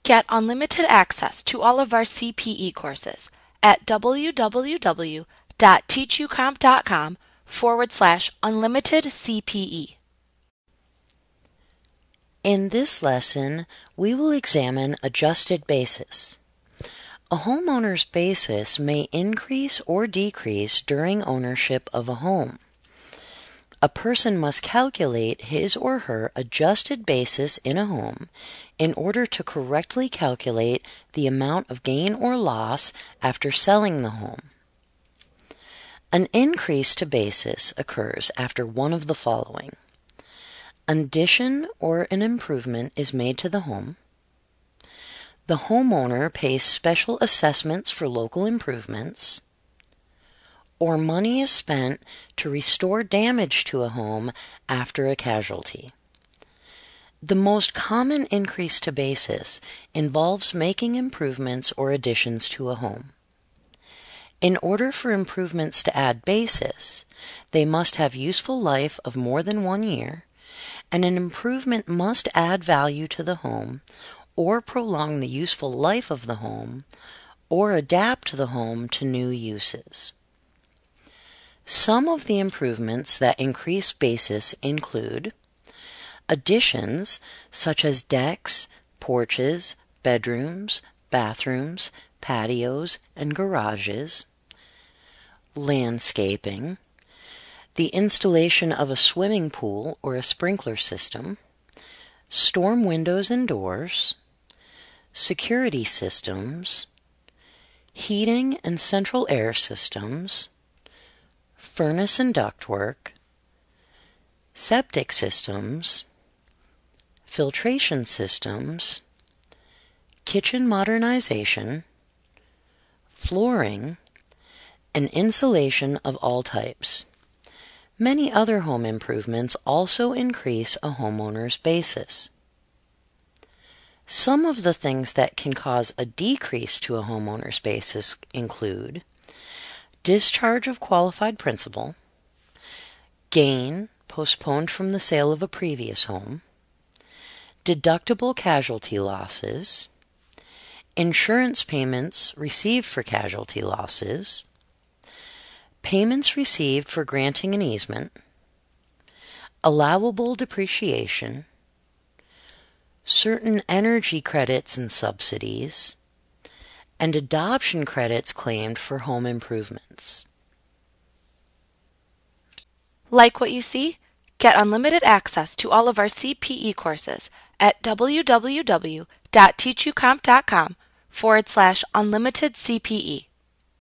Get unlimited access to all of our CPE courses at www.teachucomp.com/unlimited CPE. In this lesson, we will examine adjusted basis. A homeowner's basis may increase or decrease during ownership of a home. A person must calculate his or her adjusted basis in a home in order to correctly calculate the amount of gain or loss after selling the home. An increase to basis occurs after one of the following. An addition or an improvement is made to the home. The homeowner pays special assessments for local improvements, or money is spent to restore damage to a home after a casualty. The most common increase to basis involves making improvements or additions to a home. In order for improvements to add basis, they must have useful life of more than 1 year, and an improvement must add value to the home, or prolong the useful life of the home, or adapt the home to new uses. Some of the improvements that increase basis include additions such as decks, porches, bedrooms, bathrooms, patios, and garages, landscaping, the installation of a swimming pool or a sprinkler system, storm windows and doors, security systems, heating and central air systems, furnace and ductwork, septic systems, filtration systems, kitchen modernization, flooring, and insulation of all types. Many other home improvements also increase a homeowner's basis. Some of the things that can cause a decrease to a homeowner's basis include discharge of qualified principal, gain postponed from the sale of a previous home, deductible casualty losses, insurance payments received for casualty losses, payments received for granting an easement, allowable depreciation, certain energy credits and subsidies, and adoption credits claimed for home improvements. Like what you see? Get unlimited access to all of our CPE courses at www.teachucomp.com/unlimited CPE.